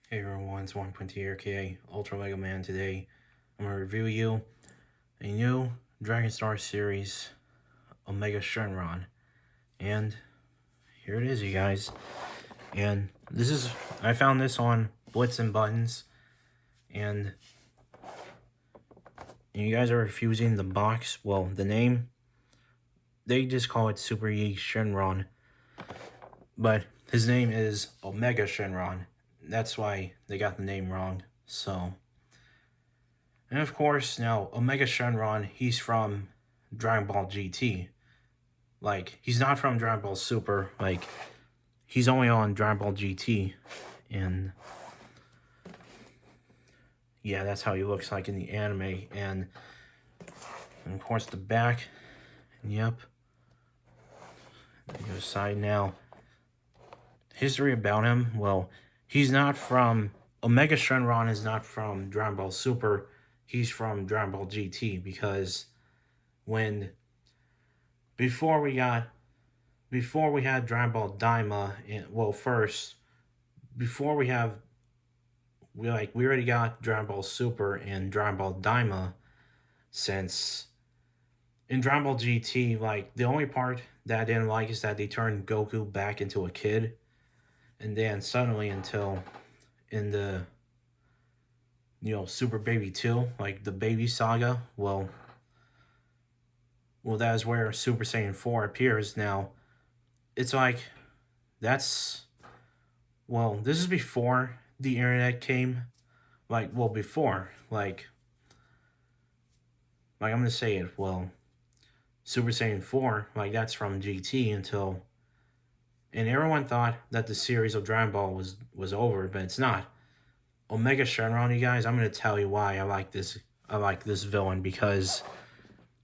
Hey everyone, it's 1.2 aka Ultra Lego Man. Today I'm going to review you a new Dragon Star series, Omega Shenron. And here it is, you guys. And I found this on Blitz and Buttons. And you guys are refusing the box. Well, the name, they just call it Super Yi Shenron. But his name is Omega Shenron. That's why they got the name wrong. So, and of course, now Omega Shenron, he's from Dragon Ball GT. Like, he's not from Dragon Ball Super. Like, he's only on Dragon Ball GT. And yeah, that's how he looks like in the anime. And of course, the back. Yep. The other side now. History about him. Well, he's not from. Omega Shenron is not from Dragon Ball Super. He's from Dragon Ball GT because when before we had Dragon Ball Daima, first before we already got Dragon Ball Super and Dragon Ball Daima, since in Dragon Ball GT, like the only part that I didn't like is that they turned Goku back into a kid, and then suddenly until in the Super Baby 2, like the baby saga, that is where Super Saiyan 4 appears. Now it's like that's this is before the internet came. Before I'm gonna say it. Super Saiyan 4, like that's from GT until, and everyone thought that the series of Dragon Ball was over, but it's not. Omega Shenron, you guys, I'm gonna tell you why I like this. I like this villain because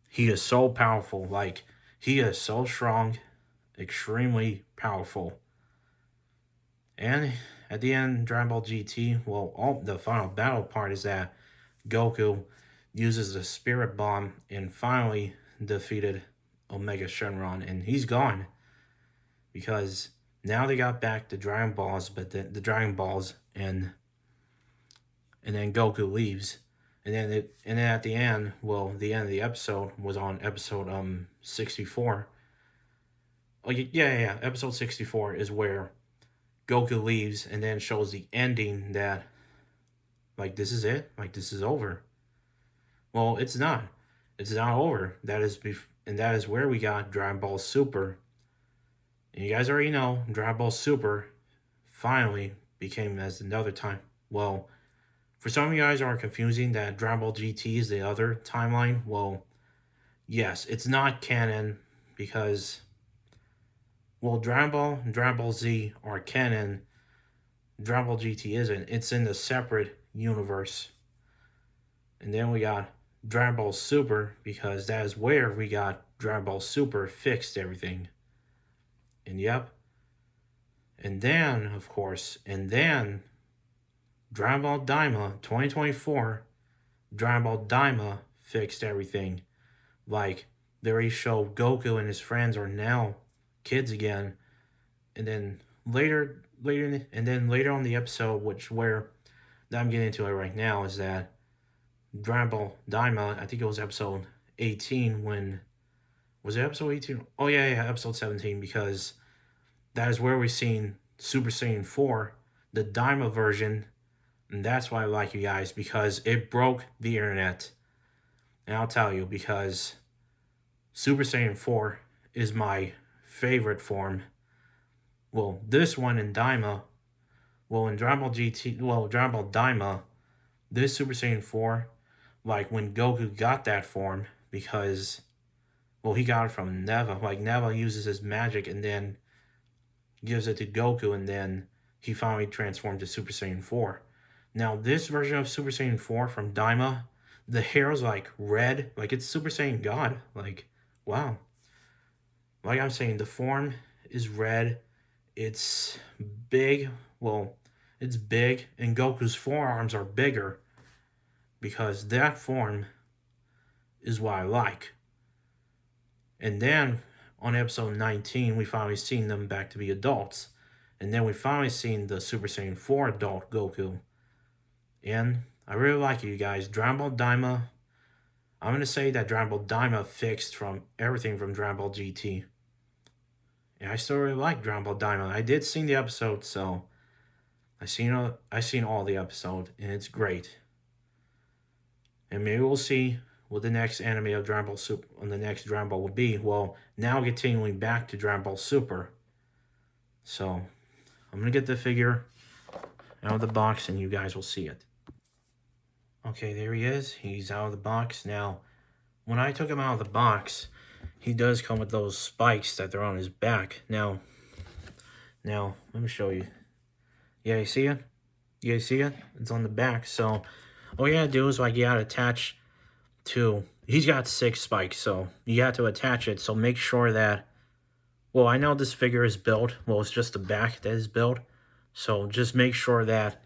he is so powerful. Like, he is so strong, extremely powerful. And at the end, Dragon Ball GT, all the final battle part is that Goku uses the Spirit Bomb and finally defeated Omega Shenron, and he's gone because now they got back the Dragon Balls, but the Dragon Balls, and then Goku leaves, and then at the end, the end of the episode was on episode 64. Oh yeah, episode 64 is where Goku leaves, and then shows the ending that this is it, this is over. Well, it's not. It's not over. And that is where we got Dragon Ball Super. And you guys already know Dragon Ball Super finally became as another time. Well, for some of you guys are confusing that Dragon Ball GT is the other timeline. Well, yes, it's not canon because Dragon Ball and Dragon Ball Z are canon. Dragon Ball GT isn't. It's in the separate universe. And then we got Dragon Ball Super because that is where we got Dragon Ball Super fixed everything. And yep. And then, of course, Dragon Ball Daima 2024, Dragon Ball Daima fixed everything. Like, they already show Goku and his friends are now kids again. And then later on the episode, where that I'm getting into it right now, is that Dragon Ball Daima, I think it was episode 18 when... Was it episode 18? Oh, yeah, episode 17, because that is where we've seen Super Saiyan 4, the Daima version, and that's why I like you guys, because it broke the internet. And I'll tell you, because Super Saiyan 4 is my favorite form. Well, this one in Daima, in Dragon Ball GT, Dragon Ball Daima, this Super Saiyan 4, like when Goku got that form, because, he got it from Neva. Like, Neva uses his magic and then gives it to Goku, and then he finally transformed to Super Saiyan 4. Now, this version of Super Saiyan 4 from Daima, the hair is like red, like it's Super Saiyan God. Like, wow. Like I'm saying, the form is red. It's big. It's big, and Goku's forearms are bigger because that form is what I like. And then on episode 19, we finally seen them back to be adults. And then we finally seen the Super Saiyan 4 adult Goku. And I really like it, you guys. Dragon Ball Daima. I'm going to say that Dragon Ball Daima fixed from everything from Dragon Ball GT. And I still really like Dragon Ball Daima. I did see the episode, so I seen all the episode, and it's great. And maybe we'll see what the next anime of Dragon Ball Super on the next Dragon Ball will be. Well, now continuing back to Dragon Ball Super. So I'm gonna get the figure out of the box, and you guys will see it. Okay, there he is. He's out of the box. Now, when I took him out of the box, he does come with those spikes that they're on his back. Now, let me show you. Yeah, you see it? You guys see it? It's on the back. So, all you gotta do is, like, you gotta attach to... He's got 6 spikes, so you have to attach it. So make sure that... Well, I know this figure is built. Well, it's just the back that is built. So just make sure that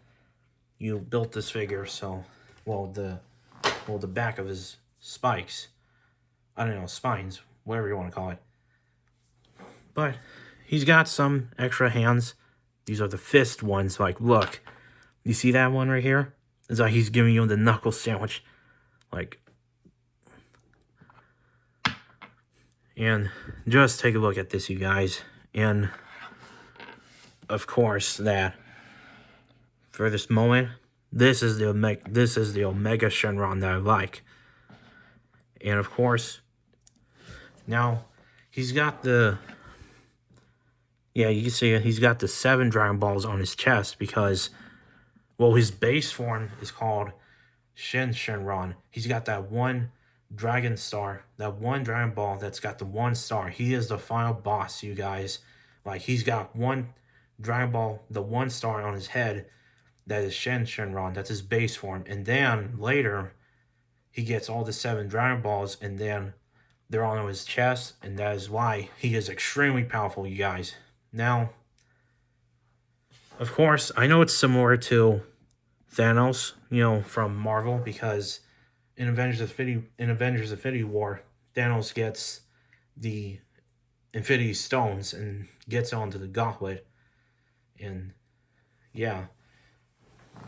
you built this figure. So, the back of his spikes. I don't know, spines, whatever you want to call it. But he's got some extra hands. These are the fist ones. Like, look. You see that one right here? It's like he's giving you the knuckle sandwich. Like... And just take a look at this, you guys. And, of course, that for this moment, this is the Omega Shenron that I like. And, of course, now, he's got the... Yeah, you can see it. He's got the 7 Dragon Balls on his chest because, well, his base form is called Shenron. He's got that one Dragon Star, that one Dragon Ball that's got the 1 star. He is the final boss, you guys. Like, he's got one Dragon Ball, the 1 star on his head. That is Shenron. That's his base form. And then later, he gets all the 7 Dragon Balls, and then they're on his chest, and that is why he is extremely powerful, you guys. Now, of course, I know it's similar to Thanos, you know, from Marvel, because in Avengers Infinity War, Thanos gets the Infinity Stones and gets onto the gauntlet. And yeah,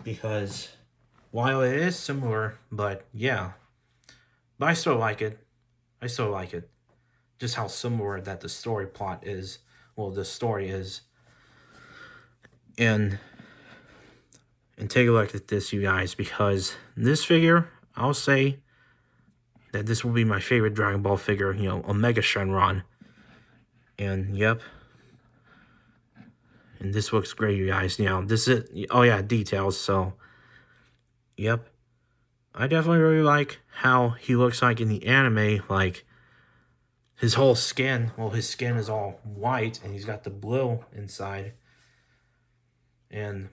because while it is similar, but yeah, but I still like it. Just how similar that the story plot is. Well, the story is. And take a look at this, you guys, because this figure, I'll say that this will be my favorite Dragon Ball figure, you know, Omega Shenron. And, yep. And this looks great, you guys. You know, this is... Oh, yeah, details, so... Yep. I definitely really like how he looks like in the anime. Like, his whole skin... Well, his skin is all white, and he's got the blue inside. And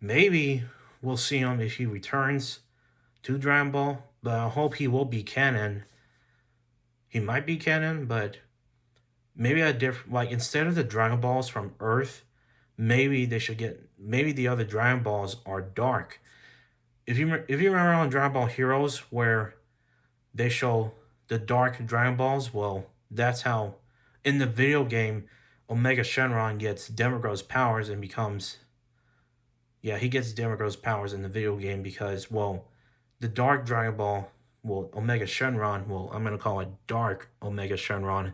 maybe we'll see him if he returns to Dragon Ball, but I hope he will be canon. He might be canon, but maybe a different, like, instead of the Dragon Balls from Earth, maybe they should get, maybe the other Dragon Balls are dark. If you remember on Dragon Ball Heroes where they show the dark Dragon Balls, well, that's how in the video game Omega Shenron gets Demigo's powers and becomes... Yeah, he gets Demigo's powers in the video game because, well, the Dark Dragon Ball, well, Omega Shenron, well, I'm going to call it Dark Omega Shenron.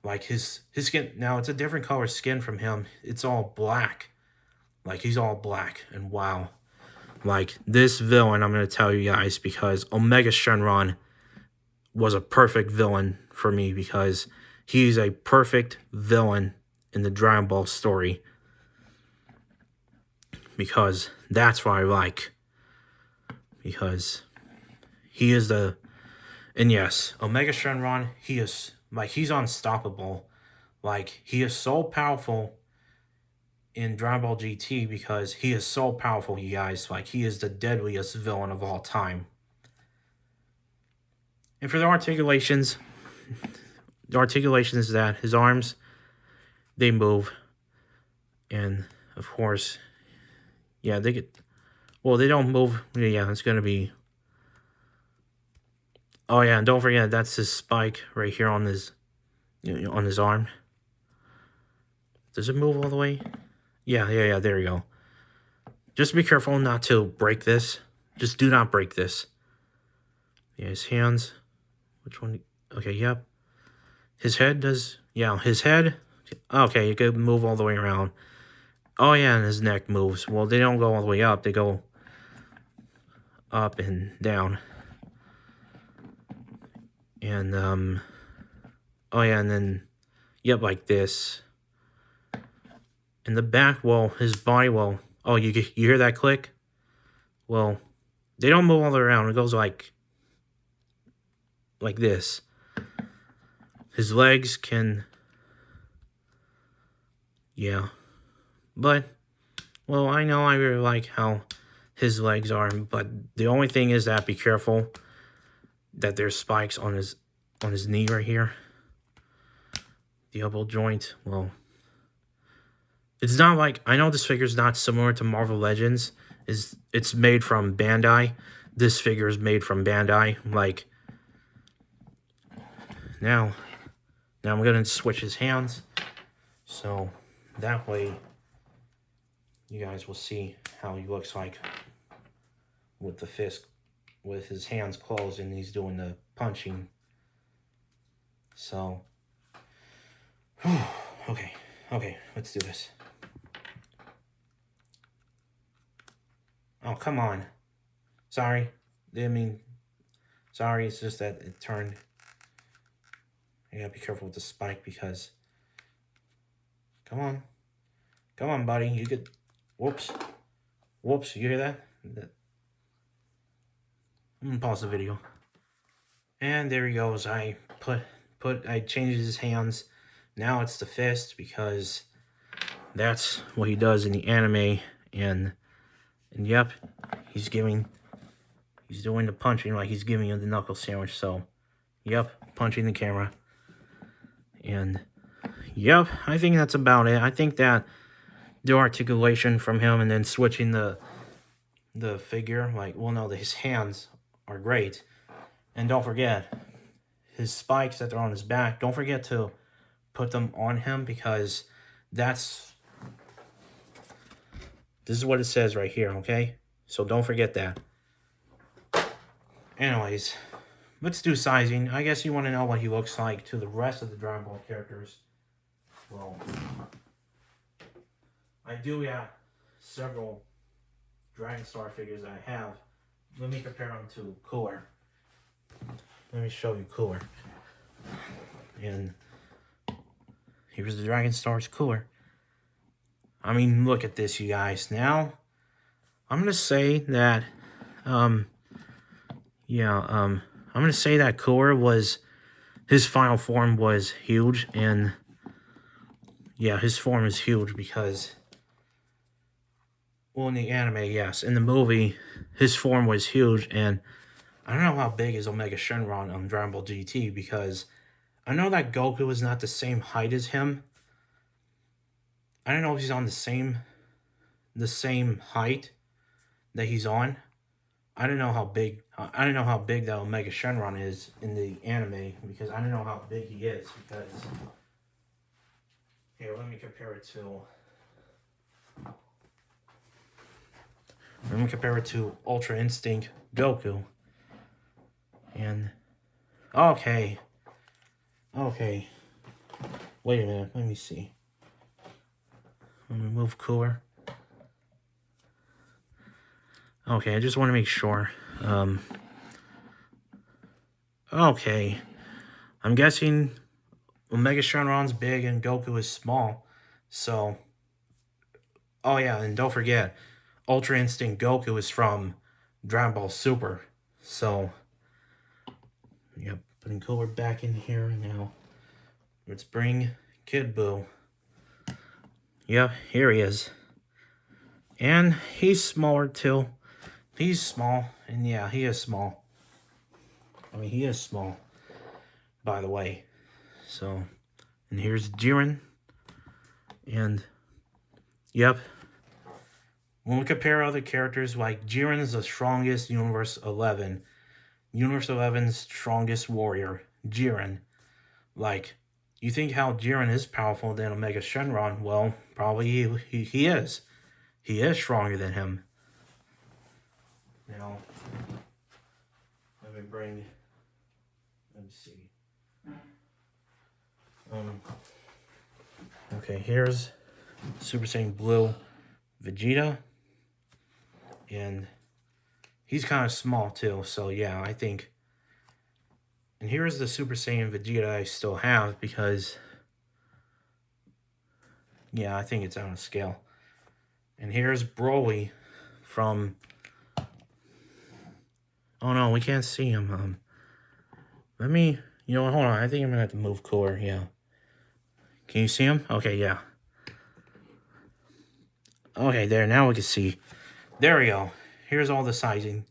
Like, his skin, now, it's a different color skin from him. It's all black. Like, he's all black, and wow. Like, this villain, I'm going to tell you guys, because Omega Shenron was a perfect villain for me, because he's a perfect villain in the Dragon Ball story. Because that's what I like. Because he is the... And yes, Omega Shenron, he is... Like, he's unstoppable. Like, he is so powerful in Dragon Ball GT because he is so powerful, you guys. Like, he is the deadliest villain of all time. And for the articulations is that his arms, they move. And, of course... Yeah, they get... Well, they don't move. Yeah, it's going to be... Oh, yeah, and don't forget, that's his spike right here on his... on his arm. Does it move all the way? Yeah, there you go. Just be careful not to break this. Just do not break this. Yeah, his hands. Which one? Okay, yep. His head does... Yeah, his head... Okay, you could move all the way around. Oh, yeah, and his neck moves. Well, they don't go all the way up. They go up and down. And, oh, yeah, and then... Yep, like this. In the back, well, his body, well... Oh, you hear that click? Well, they don't move all the way around. It goes like this. His legs can... Yeah. But, well, I know I really like how his legs are, but the only thing is that be careful that there's spikes on his knee right here. The elbow joint, well, it's not like... I know this figure's not similar to Marvel Legends. It's made from Bandai. This figure is made from Bandai. Like, now I'm going to switch his hands. So, that way, you guys will see how he looks like with the fist, with his hands closed, and he's doing the punching. So, okay, let's do this. Oh, come on. Sorry. Sorry, it's just that it turned. You gotta be careful with the spike because... Come on, buddy. You could... Whoops, you hear that? I'm gonna pause the video. And there he goes. I changed his hands. Now it's the fist because that's what he does in the anime. And yep, he's doing the punching like he's giving you the knuckle sandwich. So, yep, punching the camera. And yep, I think that's about it. I think that the articulation from him and then switching the figure, like, well, no, his hands are great. And don't forget, his spikes that are on his back, don't forget to put them on him because this is what it says right here, okay? So don't forget that. Anyways, let's do sizing. I guess you want to know what he looks like to the rest of the Dragon Ball characters. Well, I do have several Dragon Star figures that I have. Let me compare them to Cooler. Let me show you Cooler. And here's the Dragon Star's Cooler. I mean, look at this, you guys. Now, I'm going to say that, I'm going to say that Cooler was, his final form was huge. And, yeah, his form is huge because... Well, in the anime, yes. In the movie, his form was huge, and I don't know how big is Omega Shenron on Dragon Ball GT, because I know that Goku is not the same height as him. I don't know if he's on the same height that he's on. I don't know how big that Omega Shenron is in the anime, because I don't know how big he is, because... Here, let me compare it to... Let me compare it to Ultra Instinct Goku. And... Okay. Wait a minute. Let me see. Let me move Cooler. Okay, I just want to make sure. Okay. I'm guessing Omega Shenron's big and Goku is small. So... Oh yeah, and don't forget... Ultra Instinct Goku is from Dragon Ball Super. So, yep, putting Cooler back in here now. Let's bring Kid Buu. Yep, here he is. And he's smaller too. He's small, and yeah, he is small. I mean, he is small, by the way. So, and here's Jiren. And, yep. When we compare other characters, like Jiren is the strongest Universe 11. Universe 11's strongest warrior, Jiren. Like, You think how Jiren is powerful than Omega Shenron? Well, probably he is. He is stronger than him. Now, let me bring. Let me see. Okay, here's Super Saiyan Blue Vegeta, and he's kind of small too. So yeah, I think. And here's the Super Saiyan Vegeta I still have because, yeah, I think it's on a scale. And here's Broly from. Oh no, we can't see him. Let me. You know, hold on. I think I'm gonna have to move cooler. Yeah. Can you see him? Okay, yeah. Okay, there. Now we can see. There we go. Here's all the sizing.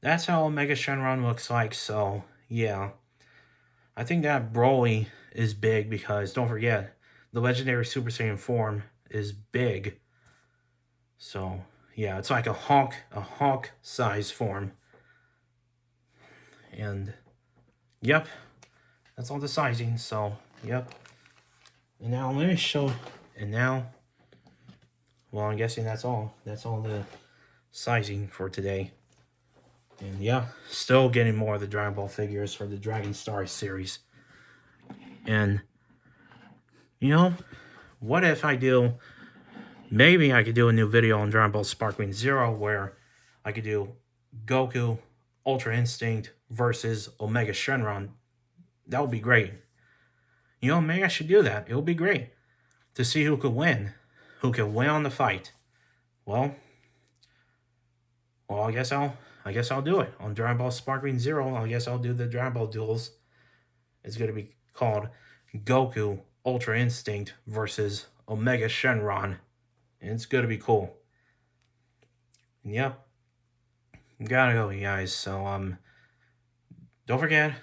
That's how Omega Shenron looks like. So yeah, I think that Broly is big because don't forget the legendary Super Saiyan form is big. So yeah, it's like a hawk size form. And yep, that's all the sizing. So yep. And now let me show. And now, well, I'm guessing that's all. That's all the sizing for today. And yeah, still getting more of the Dragon Ball figures for the Dragon Star series. And you know, what if I do? Maybe I could do a new video on Dragon Ball Sparkling Zero where I could do Goku Ultra Instinct versus Omega Shenron. That would be great. You know, maybe I should do that. It would be great to see who could win. Who could win on the fight. Well, I guess I'll do it. On Dragon Ball Sparkling Zero, I guess I'll do the Dragon Ball duels. It's going to be called Goku Ultra Instinct versus Omega Shenron. And it's going to be cool. And yep. Gotta go, you guys. So, don't forget,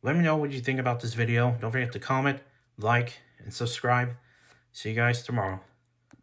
let me know what you think about this video. Don't forget to comment, like, and subscribe. See you guys tomorrow.